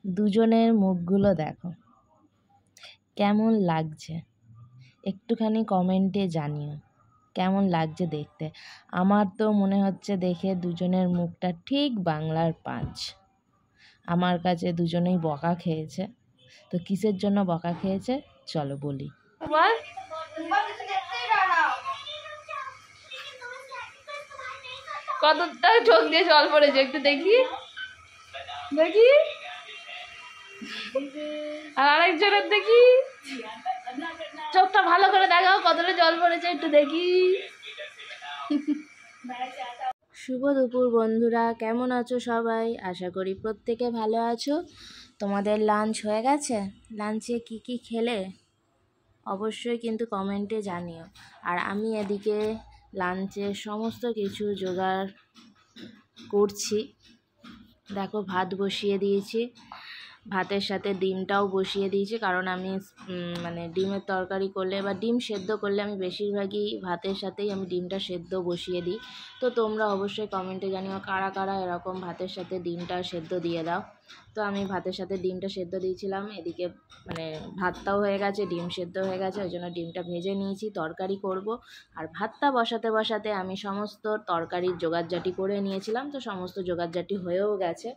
দুজনের মুখগুলো দেখো কেমন লাগছে, একটুখানি কমেন্টে জানিও কেমন লাগছে দেখতে। আমার তো মনে হচ্ছে দেখে দুজনের মুখটা ঠিক বাংলার পাঁচ। আমার কাছে দুজনেই বকা খেয়েছে, তো কিসের জন্য বকা খেয়েছে চলো বলি। কতটা চোখ দিয়ে জল পড়েছে একটু দেখি দেখি, আর আরেকজনের দেখি, চোখটা ভালো করে দেখাও কতটা জল পড়েছে একটু দেখি। শুভ দুপুর বন্ধুরা, কেমন আছো সবাই? আশা করি প্রত্যেকে ভালো আছো। তোমাদের লাঞ্চ হয়ে গেছে? লাঞ্চে কি কি খেলে অবশ্যই কিন্তু কমেন্টে জানিও। আর আমি এদিকে লাঞ্চে সমস্ত কিছু জোগাড় করছি। দেখো ভাত বসিয়ে দিয়েছি, ভাতের সাথে ডিমটাও বসিয়ে দিয়েছি, কারণ আমি মানে ডিমের তরকারি করলে বা ডিম সেদ্ধ করলে আমি বেশিরভাগই ভাতের সাথেই আমি ডিমটা সেদ্ধ বসিয়ে দিই। তো তোমরা অবশ্যই কমেন্টে জানিও কারা কারা এরকম ভাতের সাথে ডিমটা সেদ্ধ দিয়ে দাও। তো আমি ভাতের সাথে ডিমটা সেদ্ধ দিয়েছিলাম, এদিকে মানে ভাতটাও হয়ে গেছে, ডিম সেদ্ধ হয়ে গেছে, ওই জন্য ডিমটা ভেজে নিয়েছি, তরকারি করব। আর ভাতটা বসাতে বসাতে আমি সমস্ত তরকারির জোগাড়জাটি করে নিয়েছিলাম, তো সমস্ত জোগাড়জাটি হয়েও গেছে।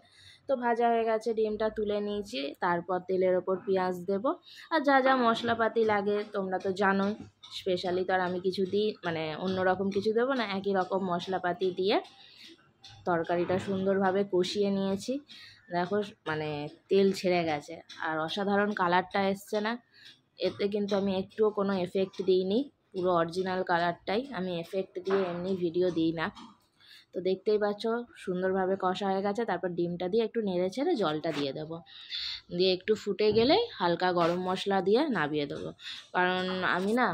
তো ভাজা হয়ে গেছে, ডিমটা তুলে নিয়েছি, তারপর তেলের ওপর পেঁয়াজ দেব। আর যা যা মশলাপাতি লাগে তোমরা তো জানোই, স্পেশালি তো আর আমি কিছু দিই মানে অন্যরকম কিছু দেবো না, একই রকম মশলাপাতি দিয়ে তরকারিটা সুন্দরভাবে কষিয়ে নিয়েছি। দেখো মানে তেল ছেড়ে গেছে আর অসাধারণ কালারটা এসছে না? এতে কিন্তু আমি একটুও কোনো এফেক্ট দিইনি, পুরো অরিজিনাল কালারটাই আমি এফেক্ট দিয়ে এমনি ভিডিও দিই না। তো দেখতেই পাচ্ছ সুন্দরভাবে কষা হয়ে গেছে, তারপর ডিমটা দিয়ে একটু নেড়ে ছেড়ে জলটা দিয়ে দেবো, দিয়ে একটু ফুটে গেলেই হালকা গরম মশলা দিয়ে নামিয়ে দেবো। কারণ আমি না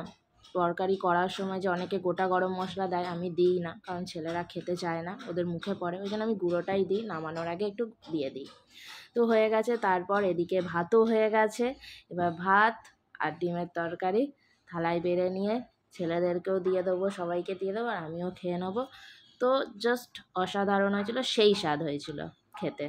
তরকারি করার সময় যে অনেকে গোটা গরম মশলা দেয়, আমি দিই না, কারণ ছেলেরা খেতে চায় না, ওদের মুখে পড়ে, ওই জন্য আমি গুঁড়োটাই দিই, নামানোর আগে একটু দিয়ে দিই। তো হয়ে গেছে, তারপর এদিকে ভাতও হয়ে গেছে। এবার ভাত আর ডিমের তরকারি থালায় বেড়ে নিয়ে ছেলেদেরকেও দিয়ে দেবো, সবাইকে দিয়ে দেবো, আর আমিও খেয়ে নেবো। তো জাস্ট অসাধারণ হয়েছিল, সেই স্বাদ হয়েছিল খেতে।